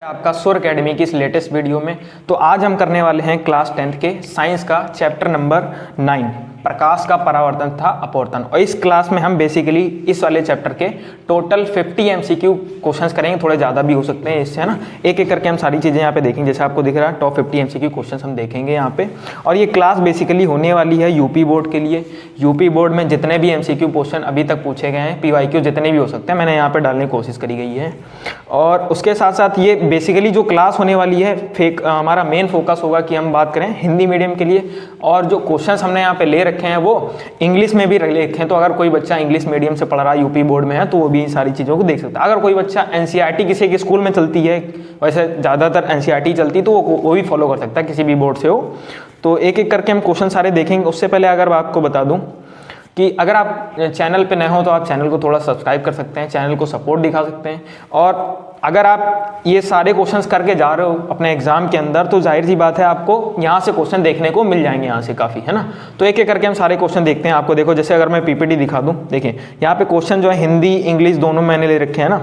आपका सुर एकेडमी की इस लेटेस्ट वीडियो में। तो आज हम करने वाले हैं क्लास 10th के साइंस का चैप्टर नंबर 9 प्रकाश का परावर्तन तथा अपवर्तन। और इस क्लास में हम बेसिकली इस वाले चैप्टर के टोटल 50 एमसीक्यू क्वेश्चंस करेंगे, थोड़े ज़्यादा भी हो सकते हैं इससे, है ना। एक एक करके हम सारी चीज़ें यहाँ पे देखेंगे। जैसे आपको दिख रहा है टॉप 50 एमसीक्यू क्वेश्चंस हम देखेंगे यहाँ पे। और ये क्लास बेसिकली होने वाली है यूपी बोर्ड के लिए। यूपी बोर्ड में जितने भी एमसीक्यू क्वेश्चन अभी तक पूछे गए हैं, पीवाईक्यू जितने भी हो सकते हैं, मैंने यहाँ पे डालने की कोशिश करी गई है। और उसके साथ साथ ये बेसिकली जो क्लास होने वाली है हमारा मेन फोकस होगा कि हम बात करें हिंदी मीडियम के लिए। और जो क्वेश्चंस हमने यहाँ पे ले रखे हैं वो इंग्लिश में भी ले रखे हैं। तो अगर कोई बच्चा इंग्लिश मीडियम से पढ़ रहा है, यूपी बोर्ड में है, तो वो भी इन सारी चीज़ों को देख सकता है। अगर कोई बच्चा एनसीईआरटी किसी के स्कूल में चलती है, वैसे ज़्यादातर एनसीईआरटी चलती है, तो वो भी फॉलो कर सकता है किसी भी बोर्ड से हो। तो एक एक करके हम क्वेश्चन सारे देखेंगे। उससे पहले अगर मैं आपको बता दूँ कि अगर आप चैनल पे नए हो तो आप चैनल को थोड़ा सब्सक्राइब कर सकते हैं, चैनल को सपोर्ट दिखा सकते हैं। और अगर आप ये सारे क्वेश्चंस करके जा रहे हो अपने एग्जाम के अंदर, तो जाहिर सी बात है आपको यहाँ से क्वेश्चन देखने को मिल जाएंगे, यहाँ से काफ़ी, है ना। तो एक एक करके हम सारे क्वेश्चन देखते हैं। आपको देखो, जैसे अगर मैं पीपीटी दिखा दूँ, देखिए यहाँ पे क्वेश्चन जो है हिंदी इंग्लिश दोनों मैंने ले रखे हैं ना,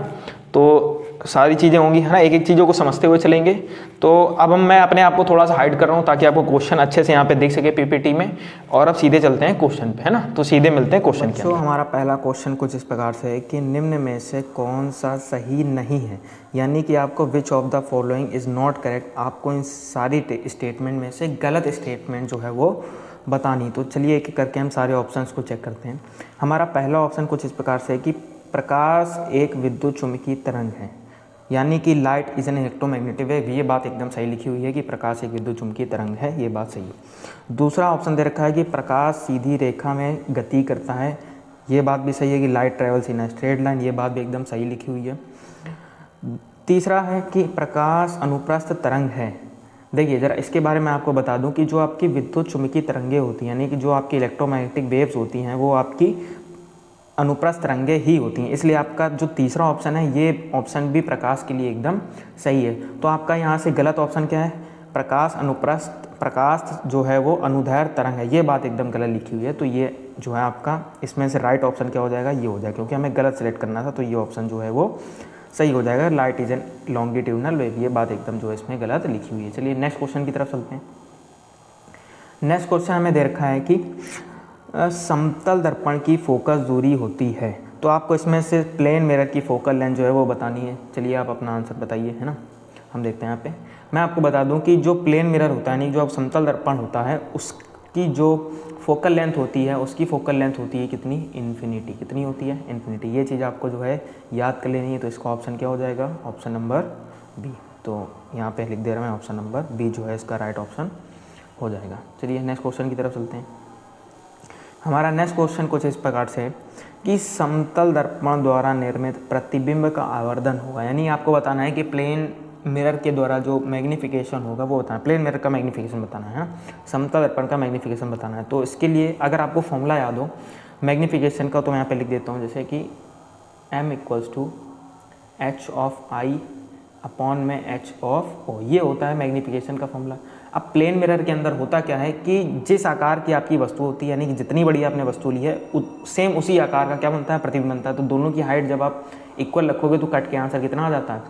तो सारी चीज़ें होंगी, है ना। एक एक चीज़ों को समझते हुए चलेंगे। तो अब मैं अपने आप को थोड़ा सा हाइड कर रहा हूँ ताकि आपको क्वेश्चन अच्छे से यहाँ पे दिख सके पीपीटी में। और अब सीधे चलते हैं क्वेश्चन पे, है ना। तो सीधे मिलते हैं क्वेश्चन के। तो हमारा पहला क्वेश्चन कुछ इस प्रकार से है कि निम्न में से कौन सा सही नहीं है, यानी कि आपको which of the following is not correct, आपको इन सारी स्टेटमेंट में से गलत स्टेटमेंट जो है वो बतानी। तो चलिए एक एक करके हम सारे ऑप्शंस को चेक करते हैं। हमारा पहला ऑप्शन कुछ इस प्रकार से है कि प्रकाश एक विद्युत चुम्बकीय तरंग है, यानी कि light is an electromagnetic wave. ये बात एकदम सही लिखी हुई है कि प्रकाश एक विद्युत चुम्बकीय तरंग है, ये बात सही है। दूसरा ऑप्शन दे रखा है कि प्रकाश सीधी रेखा में गति करता है, ये बात भी सही है कि light travels in a straight line, ये बात भी एकदम सही लिखी हुई है। तीसरा है कि प्रकाश अनुप्रस्थ तरंग है। देखिए ज़रा इसके बारे में आपको बता दूं कि जो आपकी विद्युत चुम्बकीय तरंगें होती हैं, यानी कि जो आपकी इलेक्ट्रोमैग्नेटिक वेव्स होती हैं, वो आपकी अनुप्रस्थ तरंगें ही होती हैं। इसलिए आपका जो तीसरा ऑप्शन है, ये ऑप्शन भी प्रकाश के लिए एकदम सही है। तो आपका यहाँ से गलत ऑप्शन क्या है? प्रकाश जो है वो अनुदैर्ध्य तरंग है, ये बात एकदम गलत लिखी हुई है। तो ये जो है आपका इसमें से राइट ऑप्शन क्या हो जाएगा? ये हो जाएगा, क्योंकि हमें गलत सेलेक्ट करना था। तो ये ऑप्शन जो है वो सही हो जाएगा, light is an longitudinal wave, ये बात एकदम जो है इसमें गलत लिखी हुई है। चलिए नेक्स्ट क्वेश्चन की तरफ चलते हैं। नेक्स्ट क्वेश्चन हमें दे रखा है कि समतल दर्पण की फोकस दूरी होती है। तो आपको इसमें से प्लेन मिरर की फोकल लेंथ जो है वो बतानी है। चलिए आप अपना आंसर बताइए, है ना। हम देखते हैं यहाँ पे। मैं आपको बता दूं कि जो प्लेन मिरर होता है, यानी जो समतल दर्पण होता है, उसकी जो फोकल लेंथ होती है, उसकी फोकल लेंथ होती है कितनी? इन्फिनिटी। कितनी होती है? इन्फिनिटी। ये चीज़ आपको जो है याद कर लेनी है। तो इसका ऑप्शन क्या हो जाएगा? Option number B. तो यहाँ पे लिख दे रहा हूँ मैं, ऑप्शन नंबर बी जो है इसका राइट ऑप्शन हो जाएगा। चलिए नेक्स्ट क्वेश्चन की तरफ चलते हैं। हमारा नेक्स्ट क्वेश्चन कुछ इस प्रकार से है कि समतल दर्पण द्वारा निर्मित प्रतिबिंब का आवर्धन होगा, यानी आपको बताना है कि प्लेन मिरर के द्वारा जो मैग्नीफिकेशन होगा वो बताना है। प्लेन मिरर का मैग्नीफिकेशन बताना है, समतल दर्पण का मैग्नीफिकेशन बताना है। तो इसके लिए अगर आपको फॉर्मूला याद हो मैग्नीफिकेशन का, तो मैं यहाँ पे लिख देता हूँ, जैसे कि m = h/i अपॉन में h/o, ये होता है मैग्नीफिकेशन का फॉर्मूला। अब प्लेन मिरर के अंदर होता क्या है कि जिस आकार की आपकी वस्तु होती है, यानी कि जितनी बड़ी आपने वस्तु ली है, सेम उसी आकार का क्या बनता है? प्रतिबिंब बनता है। तो दोनों की हाइट जब आप इक्वल रखोगे तो कट के आंसर कितना आ जाता है?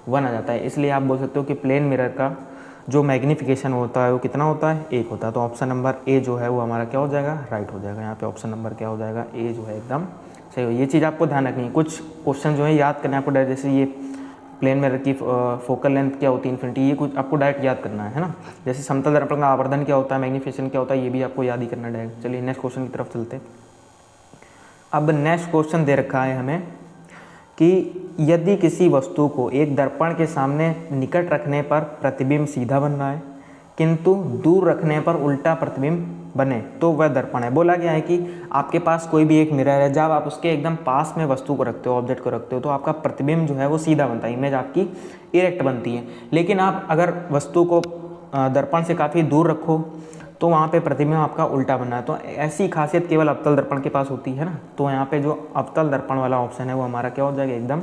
1 आ जाता है। इसलिए आप बोल सकते हो कि प्लेन मिरर का जो मैग्नीफिकेशन होता है वो कितना होता है? 1 होता है। तो ऑप्शन नंबर ए जो है वो हमारा क्या हो जाएगा? राइट हो जाएगा। यहाँ पे ऑप्शन नंबर क्या हो जाएगा? ए जो है एकदम सही हो। ये चीज़ आपको ध्यान रखनी है। कुछ क्वेश्चन जो है याद करना है आपको, जैसे ये प्लेन मिरर की फोकल लेंथ क्या होती है? इन्फिनिटी। ये कुछ आपको डायरेक्ट याद करना है ना। जैसे समतल दर्पण का आवर्धन क्या होता है, मैग्नीफिकेशन क्या होता है, ये भी आपको याद ही करना है डायरेक्ट। चलिए नेक्स्ट क्वेश्चन की तरफ चलते हैं। अब नेक्स्ट क्वेश्चन दे रखा है हमें कि यदि किसी वस्तु को एक दर्पण के सामने निकट रखने पर प्रतिबिंब सीधा बन रहा है, किंतु दूर रखने पर उल्टा प्रतिबिंब बने, तो वह दर्पण है। बोला गया है कि आपके पास कोई भी एक मिरर है, जब आप उसके एकदम पास में वस्तु को रखते हो, ऑब्जेक्ट को रखते हो, तो आपका प्रतिबिंब जो है वो सीधा बनता है, इमेज आपकी इरेक्ट बनती है। लेकिन आप अगर वस्तु को दर्पण से काफ़ी दूर रखो तो वहाँ पे प्रतिबिंब आपका उल्टा बना है। तो ऐसी खासियत केवल अवतल दर्पण के पास होती है ना। तो यहाँ पे जो अवतल दर्पण वाला ऑप्शन है वो हमारा क्या हो जाएगा? एकदम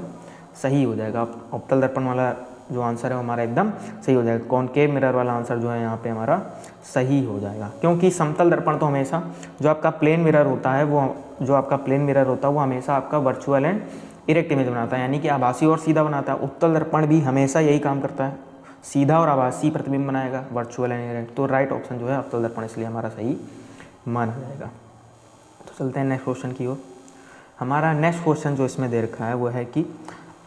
सही हो जाएगा। अवतल दर्पण वाला जो आंसर है वो हमारा एकदम सही हो जाएगा। कॉनकेव मिरर वाला आंसर जो है यहाँ पे हमारा सही हो जाएगा, क्योंकि समतल दर्पण तो हमेशा जो आपका प्लेन मिरर होता है वो हमेशा आपका वर्चुअल एंड इरेक्ट इमेज बनाता है, यानी कि आभासी और सीधा बनाता है। उत्तल दर्पण भी हमेशा यही काम करता है, सीधा और आभासी प्रतिबिंब बनाएगा, वर्चुअल एंड इरेक्ट। तो राइट ऑप्शन जो है अवतल दर्पण इसलिए हमारा सही माना जाएगा। तो चलते हैं नेक्स्ट क्वेश्चन की ओर। हमारा नेक्स्ट क्वेश्चन जो इसमें दे रखा है वो है कि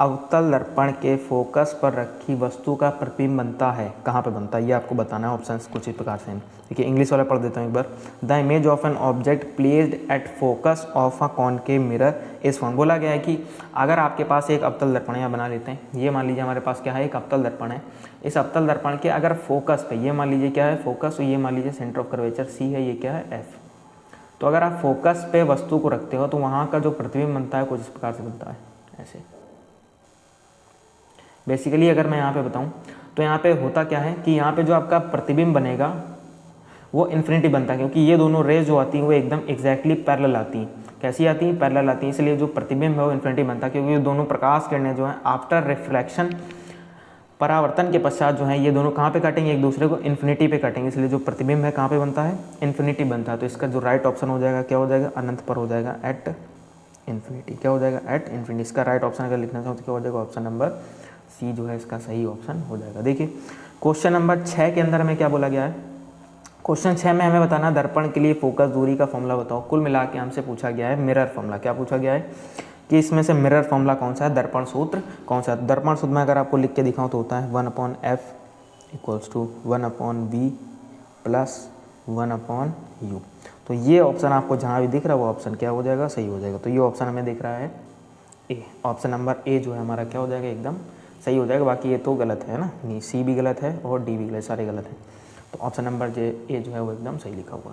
अवतल दर्पण के फोकस पर रखी वस्तु का प्रतिबिंब बनता है, कहाँ पे बनता है ये आपको बताना है। ऑप्शंस कुछ इस प्रकार से हैं। देखिए इंग्लिश वाला पढ़ देता हूँ एक बार। The image of an object placed at focus of a concave mirror is found. बोला गया है कि अगर आपके पास एक अवतल दर्पण है, यहाँ बना लेते हैं, ये मान लीजिए हमारे पास क्या है, एक अवतल दर्पण है। इस अवतल दर्पण के अगर फोकस पे, ये मान लीजिए क्या है फोकस, तो ये मान लीजिए सेंटर ऑफ कर्वेचर सी है, ये क्या है एफ। तो अगर आप फोकस पे वस्तु को रखते हो तो वहाँ का जो प्रतिबिंब बनता है कुछ इस प्रकार से बनता है, ऐसे। बेसिकली अगर मैं यहाँ पे बताऊँ तो यहाँ पे होता क्या है कि यहाँ पे जो आपका प्रतिबिंब बनेगा वो इन्फिनिटी बनता है, क्योंकि ये दोनों रेज जो आती हैं वो एकदम एग्जैक्टली पैरेलल आती हैं। कैसी आती हैं? पैरेलल आती हैं, इसलिए जो प्रतिबिंब है वो इन्फिनिटी बनता है, क्योंकि ये दोनों प्रकाश किरणें जो हैं आफ्टर रिफ्लेक्शन, परावर्तन के पश्चात जो है ये दोनों कहाँ पे काटेंगे, एक दूसरे को इन्फिनिटी पे काटेंगे, इसलिए जो प्रतिबिंब है कहाँ पे बनता है, इन्फिनिटी बनता है। तो इसका जो राइट ऑप्शन हो जाएगा क्या हो जाएगा, अनंत पर हो जाएगा, एट इन्फिनिटी। क्या हो जाएगा, एट इन्फिनिटी। इसका राइट ऑप्शन अगर लिखना चाहो तो क्या हो जाएगा, ऑप्शन नंबर सी जो है इसका सही ऑप्शन हो जाएगा। देखिए क्वेश्चन नंबर 6 के अंदर हमें क्या बोला गया है, क्वेश्चन 6 में हमें बताना दर्पण के लिए फोकस दूरी का फॉर्मूला बताओ। कुल मिला के हमसे पूछा गया है मिरर फॉर्मूला। क्या पूछा गया है कि इसमें से मिरर फॉर्मूला कौन सा है, दर्पण सूत्र कौन सा है। दर्पण सूत्र में अगर आपको लिख के दिखाऊं तो होता है 1/f equals to 1/v plus 1/u। तो ये ऑप्शन आपको जहाँ भी दिख रहा है वो ऑप्शन क्या हो जाएगा, सही हो जाएगा। तो ये ऑप्शन हमें दिख रहा है ए, ऑप्शन नंबर ए जो है हमारा क्या हो जाएगा, एकदम सही हो जाएगा। बाकी ये तो गलत है ना, नहीं सी भी गलत है और डी भी गलत, सारे गलत हैं। तो ऑप्शन नंबर ए जो है वो एकदम सही लिखा हुआ।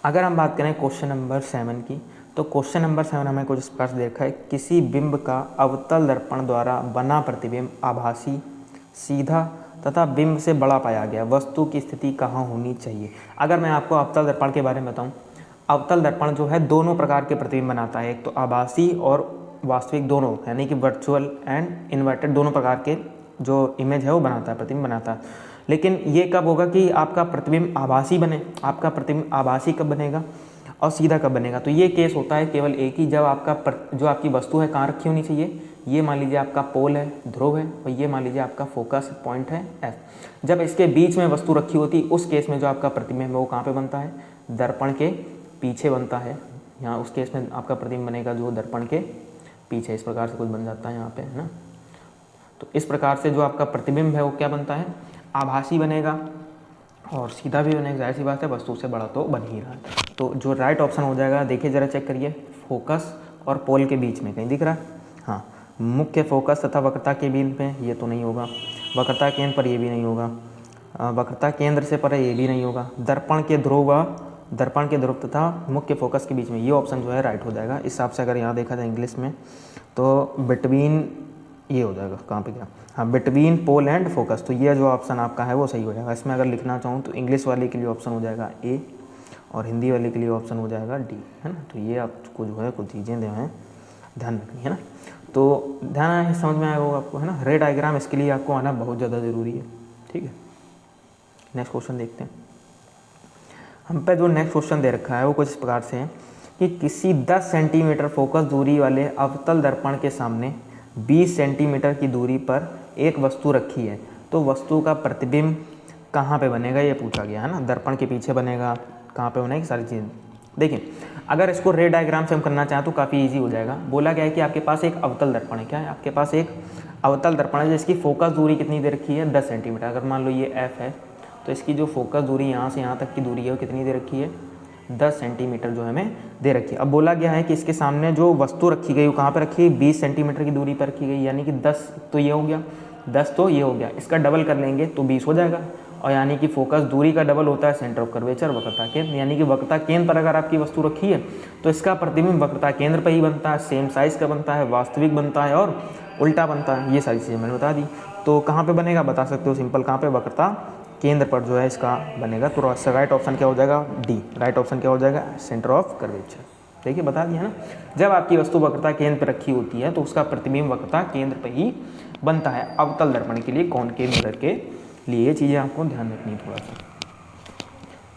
अगर हम बात करें क्वेश्चन नंबर 7 की, तो क्वेश्चन नंबर 7 हमें कुछ इस प्रकार से देखा है, किसी बिंब का अवतल दर्पण द्वारा बना प्रतिबिंब आभासी, सीधा तथा बिंब से बड़ा पाया गया, वस्तु की स्थिति कहाँ होनी चाहिए। अगर मैं आपको अवतल दर्पण के बारे में बताऊँ, अवतल दर्पण जो है दोनों प्रकार के प्रतिबिंब बनाता है, एक तो आभासी और वास्तविक दोनों, यानी कि वर्चुअल एंड इन्वर्टेड दोनों प्रकार के जो इमेज है वो बनाता है, प्रतिबिंब बनाता है। लेकिन ये कब होगा कि आपका प्रतिबिंब आभासी बने, आपका प्रतिबिंब आभासी कब बनेगा और सीधा कब बनेगा। तो ये केस होता है केवल एक ही, जब आपका जो आपकी वस्तु है कहाँ रखी होनी चाहिए, ये मान लीजिए आपका पोल है, ध्रुव है, और ये मान लीजिए आपका फोकस पॉइंट है एफ। जब इसके बीच में वस्तु रखी होती है उस केस में जो आपका प्रतिबिंब है वो कहाँ पे बनता है, दर्पण के पीछे बनता है। यहाँ उस केस में आपका प्रतिबिंब बनेगा जो दर्पण के पीछे, इस प्रकार से कुछ बन जाता है यहाँ पे, है ना। तो इस प्रकार से जो आपका प्रतिबिंब है वो क्या बनता है, आभासी बनेगा और सीधा भी बनेगा। जाहिर सी बात है वस्तु से बड़ा तो बन ही रहा है। तो जो राइट ऑप्शन हो जाएगा, देखिए जरा चेक करिए, फोकस और पोल के बीच में कहीं दिख रहा है, हाँ, मुख्य फोकस तथा वक्रता के बीच में, ये तो नहीं होगा, वक्रता केंद्र पर ये भी नहीं होगा, वक्रता केंद्र से पर ये भी नहीं होगा, दर्पण के ध्रुव तथा मुख्य फोकस के बीच में, ये ऑप्शन जो है राइट हो जाएगा। इस हिसाब से अगर यहाँ देखा जाए इंग्लिश में तो बिटवीन, ये हो जाएगा, कहाँ पे गया, हाँ, बिटवीन पोल एंड फोकस। तो ये जो ऑप्शन आपका है वो सही हो जाएगा। इसमें अगर लिखना चाहूँ तो इंग्लिश वाले के लिए ऑप्शन हो जाएगा ए और हिंदी वाले के लिए ऑप्शन हो जाएगा डी, है ना। तो ये आपको जो है कुछ चीज़ें जो हैं ध्यान रखनी है ना। तो ध्यान समझ में आया होगा आपको, है ना। रे डायग्राम इसके लिए आपको आना बहुत ज़्यादा ज़रूरी है, ठीक है। नेक्स्ट क्वेश्चन देखते हैं। हम पे जो नेक्स्ट क्वेश्चन दे रखा है वो कुछ इस प्रकार से है कि किसी 10 सेंटीमीटर फोकस दूरी वाले अवतल दर्पण के सामने 20 सेंटीमीटर की दूरी पर एक वस्तु रखी है, तो वस्तु का प्रतिबिंब कहाँ पे बनेगा ये पूछा गया, है ना। दर्पण के पीछे बनेगा, कहाँ पे बनेगी, सारी चीज़। देखिए अगर इसको रे डायग्राम से हम करना चाहें तो काफ़ी इजी हो जाएगा। बोला गया है कि आपके पास एक अवतल दर्पण है, क्या है, आपके पास एक अवतल दर्पण है जिसकी फोकस दूरी कितनी दे रखी है, 10 सेंटीमीटर। अगर मान लो ये एफ है तो इसकी जो फोकस दूरी यहाँ से यहाँ तक की दूरी है वो कितनी दे रखी है, 10 सेंटीमीटर जो हमें दे रखी है। अब बोला गया है कि इसके सामने जो वस्तु रखी गई वो कहाँ पर रखी है, 20 सेंटीमीटर की दूरी पर रखी गई, यानी कि 10 तो ये हो गया, 10 तो ये हो गया, इसका डबल कर लेंगे तो 20 हो जाएगा। और यानी कि फोकस दूरी का डबल होता है सेंटर ऑफ कर्वेचर, वक्रता केंद्र, यानी कि वक्रता केंद्र पर अगर आपकी वस्तु रखी है तो इसका प्रतिबिंब वक्रता केंद्र पर ही बनता है, सेम साइज़ का बनता है, वास्तविक बनता है और उल्टा बनता है। ये सारी चीज़ें मैंने बता दी। तो कहाँ पे बनेगा बता सकते हो सिंपल, कहाँ पे, वक्रता केंद्र पर जो है इसका बनेगा। तो राइट ऑप्शन क्या हो जाएगा, डी। राइट ऑप्शन क्या हो जाएगा, सेंटर ऑफ कर्वेचर। देखिए बता दिया ना, जब आपकी वस्तु वक्रता केंद्र पर रखी होती है तो उसका प्रतिबिंब वक्रता केंद्र पर ही बनता है, अवतल दर्पण के लिए, कॉनकेव मिरर के लिए। ये चीज़ें आपको ध्यान रखनी है थोड़ा सा।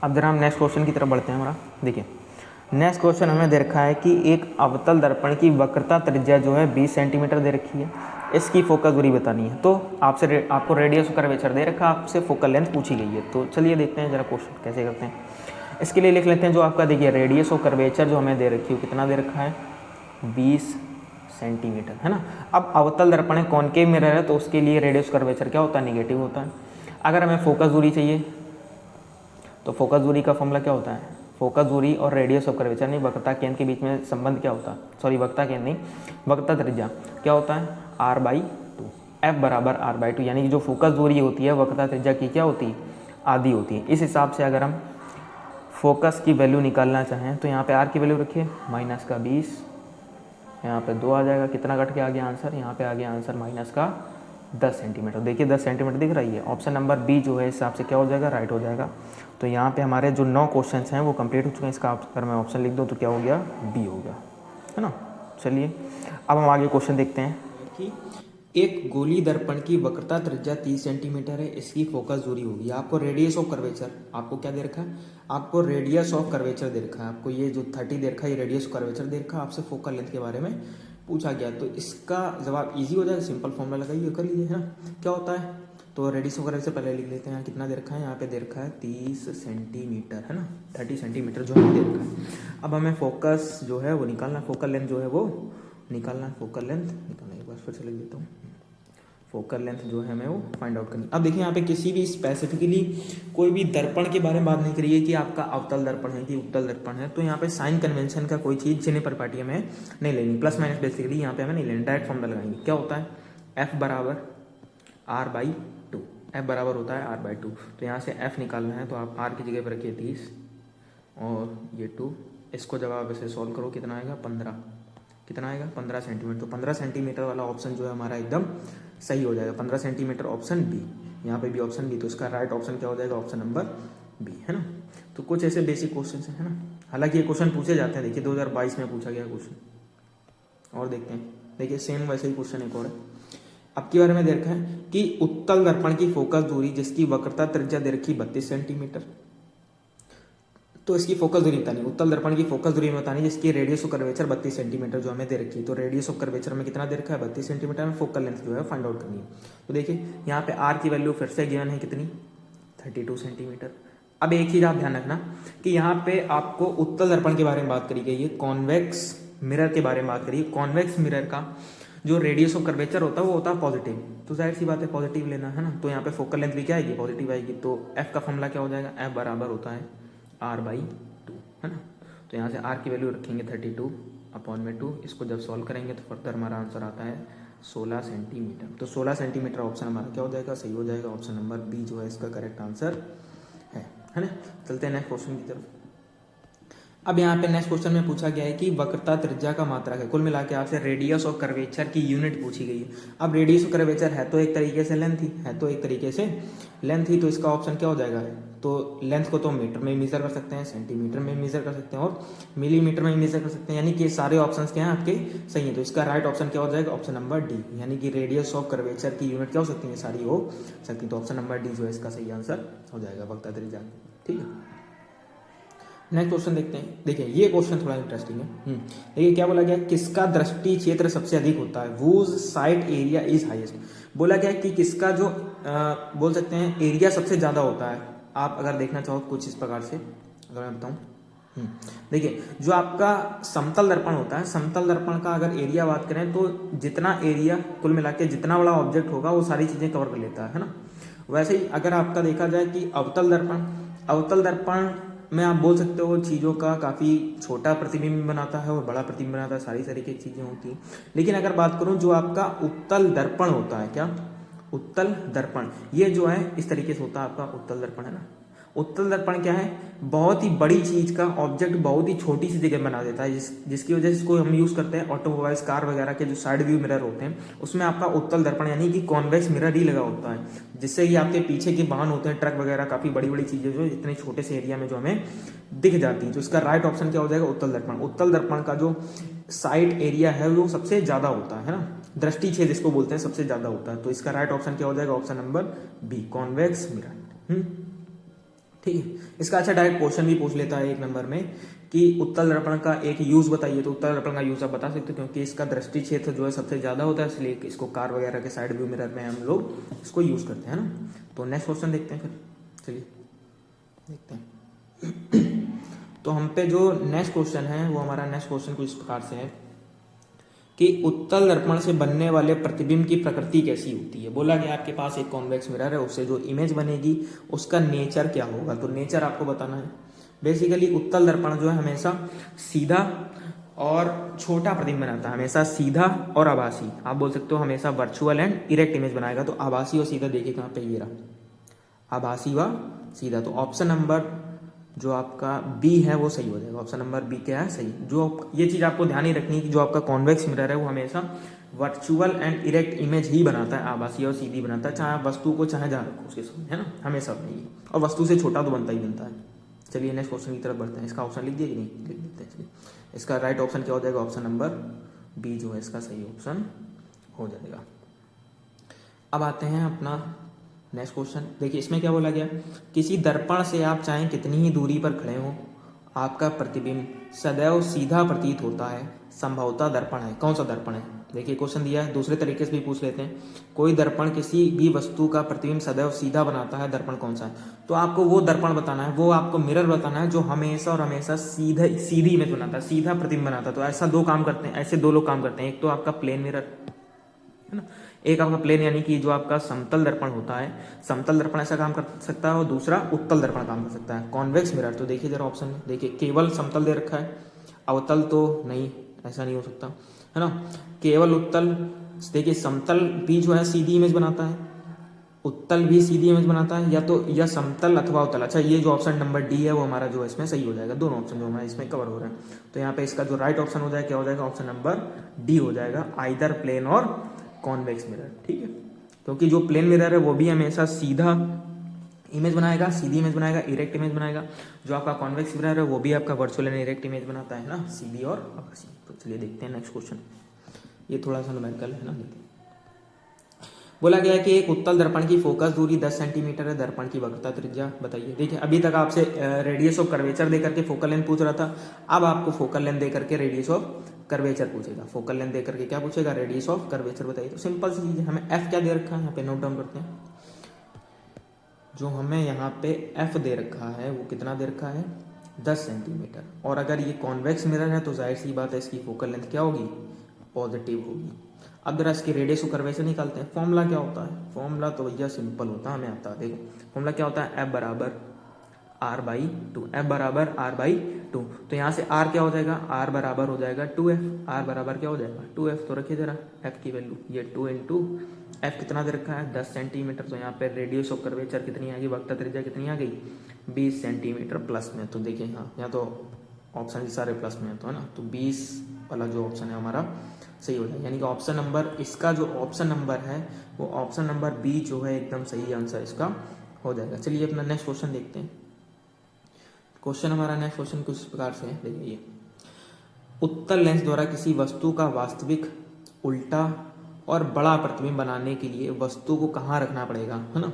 अब जरा हम नेक्स्ट क्वेश्चन की तरफ बढ़ते हैं हमारा। देखिए नेक्स्ट क्वेश्चन हमें दे रखा है कि एक अवतल दर्पण की वक्रता त्रिज्या जो है 20 सेंटीमीटर दे रखी है, इसकी फोकस दूरी बतानी है। तो आपको रेडियस और कर्वेचर दे रखा है, आपसे फोकल लेंथ पूछी गई है। तो चलिए देखते हैं जरा क्वेश्चन कैसे करते हैं। इसके लिए लिख लेते हैं जो आपका देखिए रेडियस और कर्वेचर जो हमें दे रखी है कितना दे रखा है 20 सेंटीमीटर, है ना। अब अवतल दर्पण है, कॉनकेव मिरर है, तो उसके लिए रेडियस कर्वेचर क्या होता है, नेगेटिव होता है। अगर हमें फोकस दूरी चाहिए तो फोकस दूरी का फॉर्मूला क्या होता है, फोकस दूरी और रेडियस ऑफ कर्वेचर नहीं, वक्रता केंद्र के बीच में संबंध क्या होता है, सॉरी वक्रता केंद्र नहीं, वक्रता त्रिज्या क्या होता है r/2, f बराबर r/2, यानी कि जो फोकस दूरी होती है वक्रता त्रिज्या की क्या होती है, आधी होती है। इस हिसाब से अगर हम फोकस की वैल्यू निकालना चाहें तो यहाँ पे r की वैल्यू रखिए -20, यहाँ पे 2 आ जाएगा, कितना कट के आ गया आंसर, यहाँ पे आ गया आंसर -10 सेंटीमीटर। देखिए 10 सेंटीमीटर दिख रही है। ऑप्शन नंबर बी जो है इस हिसाब से क्या हो जाएगा, राइट हो जाएगा। तो यहाँ पे हमारे जो 9 क्वेश्चन हैं वो कंप्लीट हो चुके हैं। इसका अगर मैं ऑप्शन लिख दूँ तो क्या हो गया, बी हो गया, है ना। चलिए अब हम आगे क्वेश्चन देखते हैं कि एक गोली दर्पण की वक्रता त्रिज्या 30 सेंटीमीटर है, इसकी फोकस दूरी होगी। आपको रेडियस ऑफ कर्वेचर आपको क्या दे रखा है, आपको रेडियस ऑफ कर्वेचर दे रखा है, आपको ये जो 30 दे रखा है ये रेडियस ऑफ कर्वेचर दे रखा है, आपसे फोकल लेंथ के बारे में पूछा गया। तो इसका जवाब इजी हो जाएगा, सिंपल फॉर्मूला लगाइए कर लीजिए, है ना। क्या होता है, तो रेडियस ऑफ कर्वेचर पहले लिख लेते हैं। यहाँ कितना दे रखा है, यहाँ पे दे रखा है 30 सेंटीमीटर, है ना, 30 सेंटीमीटर जो हमें दे रखा है। अब हमें फोकस जो है वो निकालना, फोकल लेंथ जो है वो निकालना, फोकल लेंथ निकालना, एक बार फिर से लिख देता हूँ, फोकल लेंथ जो है हमें वो फाइंड आउट करनी। अब देखिए यहाँ पे किसी भी स्पेसिफिकली कोई भी दर्पण के बारे में बात नहीं करी है कि आपका अवतल दर्पण है कि उत्तल दर्पण है। तो यहाँ पे साइन कन्वेंशन का कोई चीज़ चिन्ह प्रॉपर्टी हमें नहीं लेनी, प्लस माइनस बेसिकली यहाँ पे हमें नहीं लेनी, डायरेक्ट फॉर्मूला लगाएंगे। क्या होता है, f बराबर r/2, f बराबर होता है r/2। तो यहाँ से f निकालना है तो आप r की जगह पर रखिए 30 और ये 2, इसको जब आप इसे सॉल्व करो कितना आएगा 15, कितना आएगा 15 सेंटीमीटर। तो 15 सेंटीमीटर वाला ऑप्शन जो है हमारा एकदम सही हो जाएगा, 15 सेंटीमीटर ऑप्शन बी। यहाँ पे भी ऑप्शन बी, तो इसका राइट ऑप्शन क्या हो जाएगा, ऑप्शन नंबर बी, है ना। तो कुछ ऐसे बेसिक क्वेश्चन है ना, हालांकि ये क्वेश्चन पूछे जाते हैं। देखिए 2022 में पूछा गया क्वेश्चन, और देखते हैं। देखिए सेम वैसे ही क्वेश्चन एक और है। अब के बारे में दे रखा है कि उत्तल दर्पण की फोकस दूरी जिसकी वक्रता त्रिज्या दे रखी 32 सेंटीमीटर, तो इसकी फोकस दूरी बतानी, उत्तल दर्पण की फोकस दूरी बतानी जिसकी रेडियस ऑफ कर्वेचर 32 सेंटीमीटर जो हमें दे रखी है। तो रेडियस ऑफ कर्वेचर में कितना दे रखा है 32 सेंटीमीटर, में फोकल लेंथ जो है फाइंड आउट करनी है। तो देखिए यहाँ पे आर की वैल्यू फिर से गिवन है कितनी 32 सेंटीमीटर। अब एक चीज आप ध्यान रखना कि यहाँ पे आपको उत्तल दर्पण के बारे में बात करी गई है, कॉन्वेक्स मिरर के बारे में बात करी। कॉन्वेक्स मिरर का जो रेडियस ऑफ कर्वेचर होता है वो होता है पॉजिटिव, तो जाहिर सी बात है पॉजिटिव लेना है ना। तो यहाँ पे फोकल लेंथ भी क्या आएगी, पॉजिटिव आएगी। तो एफ का फॉर्मूला क्या हो जाएगा, एफ बराबर होता है r/2, है ना। तो यहाँ से r की वैल्यू रखेंगे 32/2, इसको जब सॉल्व करेंगे तो फर्दर हमारा आंसर आता है 16 सेंटीमीटर। तो 16 सेंटीमीटर ऑप्शन हमारा क्या हो जाएगा, सही हो जाएगा। ऑप्शन नंबर बी जो है इसका करेक्ट आंसर है ना। चलते हैं नेक्स्ट क्वेश्चन की तरफ। अब यहाँ पे नेक्स्ट क्वेश्चन में पूछा गया है कि वक्रता त्रिज्या का मात्रक है। कुल मिला के आपसे रेडियस ऑफ कर्वेचर की यूनिट पूछी गई है। अब रेडियस ऑफ कर्वेचर है तो एक तरीके से लेंथ ही है, तो एक तरीके से लेंथ ही, तो इसका ऑप्शन क्या हो जाएगा, तो लेंथ को तो मीटर में मेजर कर सकते हैं, सेंटीमीटर में मेजर कर सकते हैं और मिलीमीटर में मेजर कर सकते हैं, यानी कि सारे ऑप्शन क्या हैं आपके सही है। तो इसका राइट ऑप्शन क्या हो जाएगा, ऑप्शन नंबर डी, यानी कि रेडियस ऑफ कर्वेचर की यूनिट क्या हो सकती है, सारी हो सकती है। तो ऑप्शन नंबर डी जो है इसका सही आंसर हो जाएगा, वक्रता त्रिज्या। ठीक है, नेक्स्ट क्वेश्चन देखते हैं। देखिए ये क्वेश्चन थोड़ा इंटरेस्टिंग है। देखिए क्या बोला गया, किसका दृष्टि क्षेत्र सबसे अधिक होता है, whose site area is highest. बोला गया कि किसका जो बोल सकते हैं एरिया सबसे ज्यादा होता है। आप अगर देखना चाहो कुछ इस प्रकार से अगर मैं बताऊं, देखिए जो आपका समतल दर्पण होता है, समतल दर्पण का अगर एरिया बात करें तो जितना एरिया कुल मिला के जितना बड़ा ऑब्जेक्ट होगा वो सारी चीजें कवर कर लेता है ना। वैसे ही अगर आपका देखा जाए कि अवतल दर्पण में आप बोल सकते हो चीज़ों का काफ़ी छोटा प्रतिबिंब बनाता है और बड़ा प्रतिबिंब बनाता है, सारी तरीके की चीज़ें होती हैं। लेकिन अगर बात करूं जो आपका उत्तल दर्पण होता है, क्या उत्तल दर्पण, ये जो है इस तरीके से होता है आपका उत्तल दर्पण, है ना। उत्तल दर्पण क्या है, बहुत ही बड़ी चीज का ऑब्जेक्ट बहुत ही छोटी सी जगह बना देता है, जिसकी वजह से इसको हम यूज करते हैं ऑटोमोबाइल्स, कार वगैरह के जो साइड व्यू मिरर होते हैं उसमें आपका उत्तल दर्पण यानी कि कॉन्वेक्स मिरर ही लगा होता है, जिससे कि आपके पीछे के वाहन होते हैं, ट्रक वगैरह, काफी बड़ी बड़ी चीजें जो इतने छोटे से एरिया में जो हमें दिख जाती है। तो इसका राइट ऑप्शन क्या हो जाएगा, उत्तल दर्पण। उत्तल दर्पण का जो साइड एरिया है वो सबसे ज्यादा होता है ना, दृष्टि छेद इसको बोलते हैं, सबसे ज्यादा होता है। तो इसका राइट ऑप्शन क्या हो जाएगा, option number B, convex mirror. ठीक है। इसका अच्छा डायरेक्ट क्वेश्चन भी पूछ लेता है 1 नंबर में कि उत्तल दर्पण का एक यूज बताइए, तो उत्तल दर्पण का यूज आप बता सकते हो क्योंकि इसका दृष्टि क्षेत्र जो है सबसे ज्यादा होता है, इसलिए इसको कार वगैरह के साइड व्यू मिरर में हम लोग इसको यूज करते हैं ना। तो नेक्स्ट क्वेश्चन देखते हैं, फिर चलिए देखते हैं। तो हम पे जो नेक्स्ट क्वेश्चन है वो हमारा नेक्स्ट क्वेश्चन कुछ इस प्रकार से है कि उत्तल दर्पण से बनने वाले प्रतिबिंब की प्रकृति कैसी होती है। बोला गया आपके पास एक कॉन्वेक्स मिरर है, उससे जो इमेज बनेगी उसका नेचर क्या होगा, तो नेचर आपको बताना है। बेसिकली उत्तल दर्पण जो है हमेशा सीधा और छोटा प्रतिबिंब बनाता है, हमेशा सीधा और आभासी। आप बोल सकते हो हमेशा वर्चुअल एंड इरेक्ट इमेज बनाएगा। तो आभासी और सीधा देखिए कहाँ पे, ये रहा आभासी व सीधा। तो ऑप्शन नंबर जो आपका बी है वो सही हो जाएगा। ऑप्शन नंबर बी क्या है, सही। जो ये चीज आपको ध्यान ही रखनी है कि जो आपका कॉन्वेक्स मिरर है वो हमेशा वर्चुअल एंड इरेक्ट इमेज ही बनाता है, आभासी और सीधी बनाता है, चाहे आप वस्तु को चाहे जहाँ रखो उसके सामने, है ना, हमेशा नहीं। और वस्तु से छोटा तो बनता ही बनता है। चलिए नेक्स्ट क्वेश्चन की तरफ बढ़ते हैं। इसका ऑप्शन लिख दिया कि नहीं, लिख देते हैं। चलिए इसका राइट ऑप्शन क्या हो जाएगा, ऑप्शन नंबर बी जो है इसका सही ऑप्शन हो जाएगा। अब आते हैं अपना नेक्स्ट क्वेश्चन। देखिए इसमें क्या बोला गया, किसी दर्पण से आप चाहे कितनी ही दूरी पर खड़े हो आपका प्रतिबिंब सदैव सीधा प्रतीत होता है, संभवतः दर्पण है। कौन सा दर्पण है, देखिए क्वेश्चन दिया है, दूसरे तरीके से भी पूछ लेते हैं। कोई दर्पण किसी भी वस्तु का प्रतिबिंब सदैव सीधा बनाता है, दर्पण कौन सा है। तो आपको वो दर्पण बताना है, वो आपको मिरर बताना है जो हमेशा और हमेशा सीधी इमेज बनाता है, सीधा प्रतिबिंब बनाता है। तो ऐसा दो काम करते हैं, ऐसे दो लोग काम करते हैं। एक तो आपका प्लेन मिरर है ना, एक आपका प्लेन यानी कि जो आपका समतल दर्पण होता है, समतल दर्पण ऐसा काम कर सकता है, और दूसरा उत्तल दर्पण काम कर सकता है। कॉन्वेक्स मिरर तो देखिए जरा ऑप्शन में, देखिए केवल समतल दे रखा है, अवतल तो नहीं, ऐसा नहीं हो सकता है ना, केवल उत्तल। देखिए समतल भी जो है सीधी इमेज बनाता है, उत्तल भी सीधी इमेज बनाता है, या समतल अथवा उत्तल। अच्छा ये जो ऑप्शन नंबर डी है वो हमारा जो है इसमें सही हो जाएगा। दोनों ऑप्शन जो हमारे इसमें कवर हो रहे हैं, तो यहाँ पे इसका जो राइट ऑप्शन हो जाएगा क्या हो जाएगा, ऑप्शन नंबर डी हो जाएगा, आइदर प्लेन और कॉन्वेक्स मिरर। ठीक है, क्योंकि जो प्लेन मिरर है वो भी हमेशा सीधा इमेज बनाएगा, सीधी इमेज बनाएगा, इरेक्ट इमेज बनाएगा। जो आपका कॉन्वेक्स मिरर है वो भी आपका वर्चुअल एंड इरेक्ट इमेज बनाता है ना, सीधी और आभासी। तो चलिए देखते हैं नेक्स्ट क्वेश्चन, ये थोड़ा सा न्यूमेरिकल है ना। बोला गया है कि एक उत्तल दर्पण की फोकस दूरी 10 सेंटीमीटर है, दर्पण की वक्रता त्रिज्या बताइए। देखिए अभी तक आपसे रेडियस ऑफ कर्वेचर दे करके फोकल लेंथ पूछ रहा था, अब आपको फोकल लेंथ दे करके रेडियस ऑफ कर्वेचर पूछेगा। फोकल लेंथ दे करके क्या पूछेगा, रेडियस ऑफ कर्वेचर बताइए। तो सिंपल सी चीज है, हमें एफ क्या दे रखा है यहाँ पे, नोट डाउन करते हैं। जो हमें यहाँ पे एफ दे रखा है वो कितना दे रखा है, 10 सेंटीमीटर। और अगर ये कॉन्वेक्स मिरर है तो जाहिर सी बात है इसकी फोकल लेंथ क्या होगी, पॉजिटिव होगी। अब जरा इसकी रेडियस ऑफ कर्वेचर निकालते हैं। फॉर्मूला क्या होता है, फॉर्मूला तो भैया सिंपल होता है, हमें आता है। देखो फॉर्मूला क्या होता है, एफ बराबर आर बाई टू, एफ बराबर आर बाई टू। तो यहाँ से आर क्या हो जाएगा, आर बराबर हो जाएगा 2f, आर बराबर क्या हो जाएगा 2f। तो रखिए जरा एफ की वैल्यू, ये 2 इंटू एफ कितना दे रखा है 10 सेंटीमीटर। तो यहाँ पे रेडियस ऑफ कर्वेचर कितनी आ गई, वक्रता त्रिज्या कितनी आ गई 20 सेंटीमीटर प्लस में। तो देखिए हाँ यहाँ तो ऑप्शन सारे प्लस में है, तो है ना, तो 20 वाला जो ऑप्शन है हमारा सही हो जाएगा। यानी कि ऑप्शन नंबर, इसका जो ऑप्शन नंबर है वो ऑप्शन नंबर बी जो है एकदम सही आंसर इसका हो जाएगा। चलिए अपना नेक्स्ट क्वेश्चन देखते हैं। क्वेश्चन हमारा नेक्स्ट क्वेश्चन कुछ प्रकार से है, देखिए उत्तल लेंस द्वारा किसी वस्तु का वास्तविक उल्टा और बड़ा प्रतिबिंब बनाने के लिए वस्तु को कहाँ रखना पड़ेगा, है ना।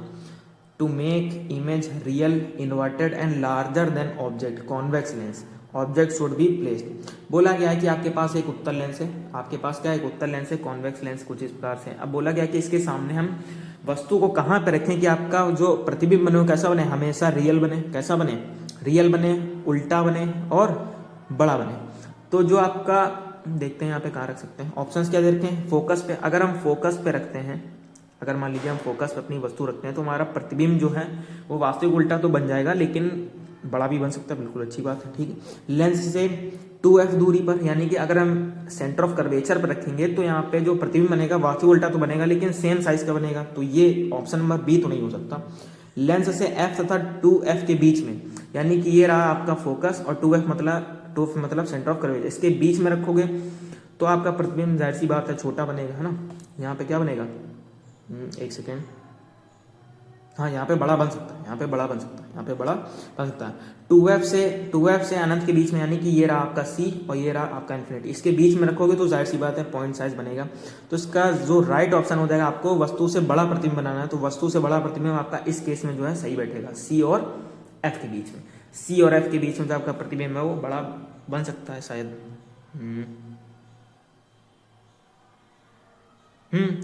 To make image real inverted and larger than object convex lens, object should be placed. बोला गया है कि आपके पास एक उत्तल लेंस है, आपके पास क्या एक उत्तल लेंस है, कॉन्वेक्स लेंस कुछ इस प्रकार से। अब बोला गया कि इसके सामने हम वस्तु को कहाँ पे रखें कि आपका जो प्रतिबिंब बने वो कैसा बने, हमेशा रियल बने। कैसा बने, रियल बने, उल्टा बने और बड़ा बने। तो जो आपका देखते हैं यहाँ पे कहाँ रख सकते हैं, ऑप्शंस क्या दे रखे हैं, फोकस पे। अगर हम फोकस पे रखते हैं, अगर मान लीजिए हम फोकस पे अपनी वस्तु रखते हैं तो हमारा प्रतिबिंब जो है वो वास्तविक उल्टा तो बन जाएगा लेकिन बड़ा भी बन सकता है, बिल्कुल अच्छी बात है। ठीक है, लेंस से 2f दूरी पर, यानी कि अगर हम सेंटर ऑफ कर्वेचर पर रखेंगे तो यहाँ पे जो प्रतिबिंब बनेगा वास्तविक उल्टा तो बनेगा लेकिन सेम साइज का बनेगा। तो ये ऑप्शन नंबर बी तो नहीं हो सकता। लेंस से f तथा 2f के बीच में, यानी कि ये रहा आपका फोकस और 2f मतलब सेंटर ऑफ कर्वेचर, इसके बीच में रखोगे तो आपका प्रतिबिंब जाहिर सी बात है छोटा बनेगा, है ना। यहाँ पे क्या बनेगा, एक सेकेंड, हाँ यहाँ पे बड़ा बन सकता है, यहाँ पे बड़ा बन सकता है, यहाँ पे बड़ा बन सकता है। 2f से अनंत के बीच में, यानी कि ये रहा आपका c और ये रहा आपका इन्फिनिटी, इसके बीच में रखोगे तो जाहिर सी बात है पॉइंट साइज बनेगा। तो इसका जो राइट ऑप्शन हो जाएगा, आपको वस्तु से बड़ा प्रतिबिंब बनाना है तो वस्तु से बड़ा प्रतिबिंब आपका इस केस में जो है सही बैठेगा, c और एफ के बीच में, सी और एफ के बीच में जो आपका प्रतिबिंब है वो बड़ा बन सकता है शायद।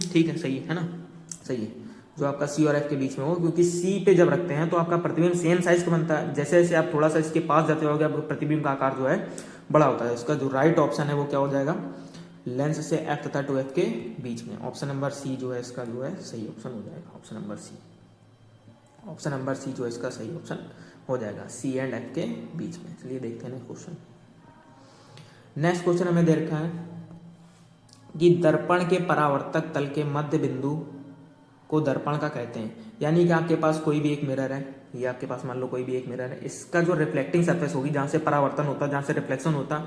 ठीक है, सही है ना, सही है, जो आपका सी और एफ के बीच में हो, क्योंकि सी पे जब रखते हैं तो आपका प्रतिबिंब सेम साइज का बनता है। जैसे जैसे आप थोड़ा सा इसके पास जाते होगे आपका प्रतिबिंब का आकार जो है बड़ा होता है। इसका जो राइट ऑप्शन है वो क्या हो जाएगा, लेंस से एफ तथा 2f के बीच में। ऑप्शन नंबर सी जो है इसका जो है सही ऑप्शन हो जाएगा। Option number C, option number C जो है इसका सही ऑप्शन हो जाएगा, सी एंड एफ के बीच में। चलिए देखते हैं नेक्स्ट क्वेश्चन। नेक्स्ट क्वेश्चन हमें दे रखा है कि दर्पण के परावर्तक तल के मध्य बिंदु को दर्पण का कहते हैं। यानी कि आपके पास कोई भी एक मिरर है, ये आपके पास मान लो कोई भी एक मिरर है, इसका जो रिफ्लेक्टिंग सरफेस होगी, जहाँ से परावर्तन होता है, जहाँ से रिफ्लेक्शन होता है,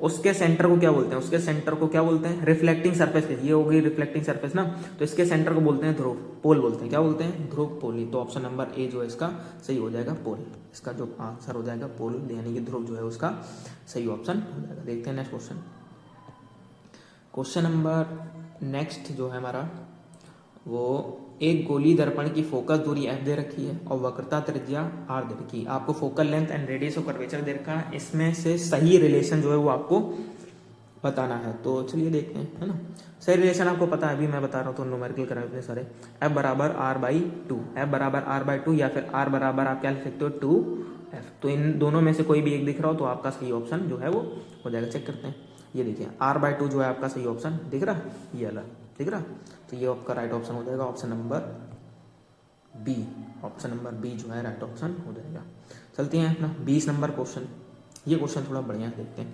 उसके सेंटर को क्या बोलते हैं, उसके सेंटर को क्या बोलते हैं, रिफ्लेक्टिंग सरफेस। ये होगी रिफ्लेक्टिंग सरफेस ना, तो इसके सेंटर को बोलते हैं ध्रुव, पोल बोलते हैं। क्या बोलते हैं, ध्रुव पोल। तो ऑप्शन नंबर ए जो है इसका सही हो जाएगा, पोल। इसका जो आंसर हो जाएगा पोल, यानी कि ध्रुव जो है उसका सही ऑप्शन हो जाएगा। देखते हैं next question. Question number next जो है हमारा वो एक गोली दर्पण की फोकस दूरी f दे रखी है और वक्रता त्रिज्या r दे रखी है। आपको focal length and radius of curvature दे रखा है। इसमें से सही रिलेशन जो है वो आपको बताना है। तो चलिए देखते हैं, है ना। सही रिलेशन आपको पता है, अभी मैं बता रहा हूँ, तो न्यूमेरिकल कराए हुए सारे। f बराबर r/2, f बराबर r/2 या फिर r बराबर आप क्या लिख सकते हो 2f। तो इन दोनों में से कोई भी एक दिख रहा हो तो आपका सही ऑप्शन जो है वो हो जाएगा। चेक करते हैं, ये देखिए r/2 जो है आपका सही ऑप्शन दिख रहा है, ये वाला दिख रहा, तो ये आपका राइट ऑप्शन हो जाएगा, option number B. Option number B जो है राइट ऑप्शन हो जाएगा। चलते हैं अपना 20 नंबर क्वेश्चन। ये क्वेश्चन थोड़ा बढ़िया है, देखते हैं।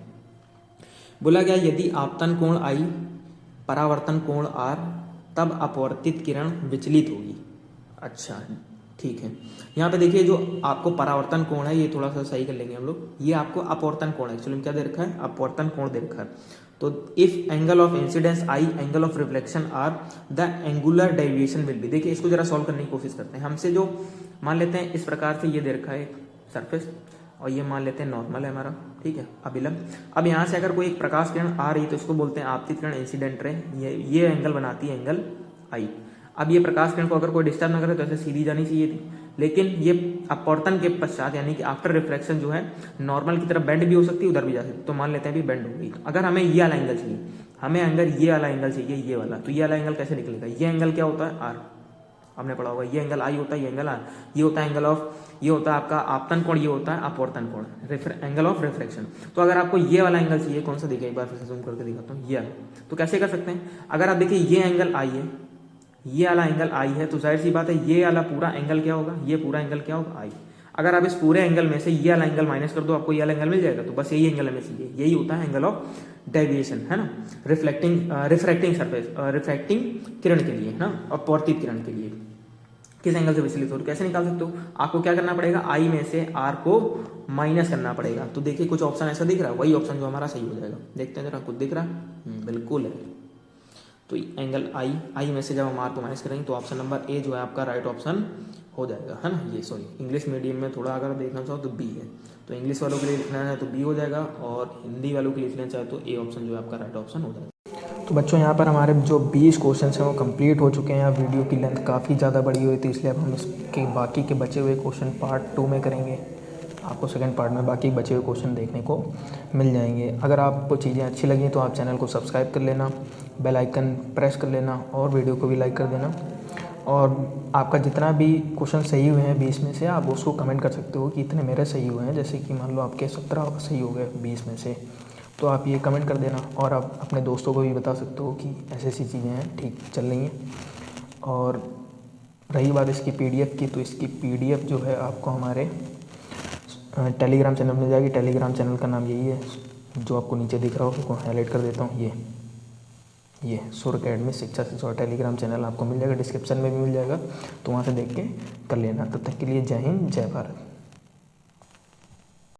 बोला गया यदि आपतन कोण I परावर्तन कोण R तब अपवर्तित किरण विचलित होगी। अच्छा ठीक है, यहाँ पे देखिए जो आपको परावर्तन कोण है ये थोड़ा सा सही कर लेंगे हम लोग। ये आपको अपवर्तन कोण है, एक्चुअली क्या दे रखा है, अपवर्तन कोण दे रखा है। तो if angle of incidence I, angle of reflection R, the angular deviation will be. देखिए इसको जरा सॉल्व करने की कोशिश करते हैं। हमसे जो मान लेते हैं इस प्रकार से ये दे रखा है एक सरफेस, और ये मान लेते हैं नॉर्मल है हमारा, ठीक है, अभिलंब। अब यहाँ से अगर कोई एक प्रकाश किरण आ रही तो इसको बोलते हैं आपतित किरण, इंसिडेंट रे। ये एंगल बनाती है एंगल I। अब ये प्रकाश किरण को अगर कोई डिस्टर्ब ना करे तो ऐसे सीधी जानी चाहिए थी, लेकिन ये अपवर्तन के पश्चात यानी कि आफ्टर रिफ्लेक्शन जो है नॉर्मल की तरफ बेंड भी हो सकती है, उधर भी जा सकती है। तो मान लेते हैं भी बेंड हो गई। अगर हमें ये वाला एंगल चाहिए, हमें अगर ये वाला एंगल चाहिए, ये वाला, तो ये वाला एंगल कैसे निकलेगा, ये एंगल क्या होता है R, हमने पढ़ा होगा। ये एंगल I होता है, ये एंगल R, ये होता है एंगल ऑफ, ये होता है आपका आपतन कोण, ये होता है अपवर्तन कोण, एंगल ऑफ रिफ्लेक्शन। तो अगर आपको ये वाला एंगल चाहिए, कौन सा देखिए एक बार फिर से जूम करके दिखाता हूँ, ये वाला, तो कैसे कर सकते हैं। अगर आप देखिए ये एंगल I है, ये वाला एंगल I है, तो जाहिर सी बात है ये वाला पूरा एंगल क्या होगा, ये पूरा एंगल क्या होगा I। अगर आप इस पूरे एंगल में से ये वाला एंगल माइनस कर दो, आपको ये वाला एंगल मिल जाएगा। तो बस यही एंगल हमें चाहिए, यही होता है एंगल ऑफ डेविएशन, है ना, रिफ्रैक्टिंग सरफेस, रिफ्रैक्टिंग किरण के लिए, है ना, अपवर्तित किरण के लिए किस एंगल से विचलित हो, तो कैसे निकाल सकते हो। आपको क्या करना पड़ेगा, I में से R को माइनस करना पड़ेगा। तो देखिए कुछ ऑप्शन ऐसा दिख रहा है, वही ऑप्शन जो हमारा सही हो जाएगा। देखते हैं जरा, कुछ दिख रहा है, बिल्कुल है। तो एंगल I में से जब हम R को माइनस करेंगे तो ऑप्शन नंबर ए जो है आपका राइट ऑप्शन हो जाएगा, है ना। ये सॉरी इंग्लिश मीडियम में थोड़ा अगर देखना चाहो तो बी है, तो इंग्लिश वालों के लिए लिखना है तो बी हो जाएगा, और हिंदी वालों के लिए लिखना चाहे तो ए ऑप्शन जो है आपका राइट ऑप्शन हो जाएगा। तो बच्चों यहाँ पर हमारे जो 20 क्वेश्चन हैं वो कंप्लीट हो चुके हैं। वीडियो की लेंथ काफ़ी ज़्यादा बड़ी हुई थी, इसलिए अब हम इसके बाकी के बचे हुए क्वेश्चन पार्ट 2 में करेंगे। आपको सेकंड पार्ट में बाकी बचे हुए क्वेश्चन देखने को मिल जाएंगे। अगर आपको चीज़ें अच्छी लगी तो आप चैनल को सब्सक्राइब कर लेना, बेल आइकन प्रेस कर लेना और वीडियो को भी लाइक कर देना। और आपका जितना भी क्वेश्चन सही हुए हैं 20 में से, आप उसको कमेंट कर सकते हो कि इतने मेरे सही हुए हैं। जैसे कि मान लो आपके 17 सही हो गए 20 में से, तो आप ये कमेंट कर देना। और आप अपने दोस्तों को भी बता सकते हो कि ऐसी ऐसी चीज़ें हैं, ठीक चल रही हैं। और रही बात इसकी PDF की, तो इसकी PDF जो है आपको हमारे टेलीग्राम चैनल मिल जाएगी। टेलीग्राम चैनल का नाम यही है जो आपको नीचे दिख रहा हो, उसको हाईलाइट कर देता हूँ। ये सुर अकेडमी शिक्षा से और टेलीग्राम चैनल आपको मिल जाएगा, डिस्क्रिप्शन में भी मिल जाएगा, तो वहाँ से देख के कर लेना। तब तक के लिए जय हिंद, जय भारत।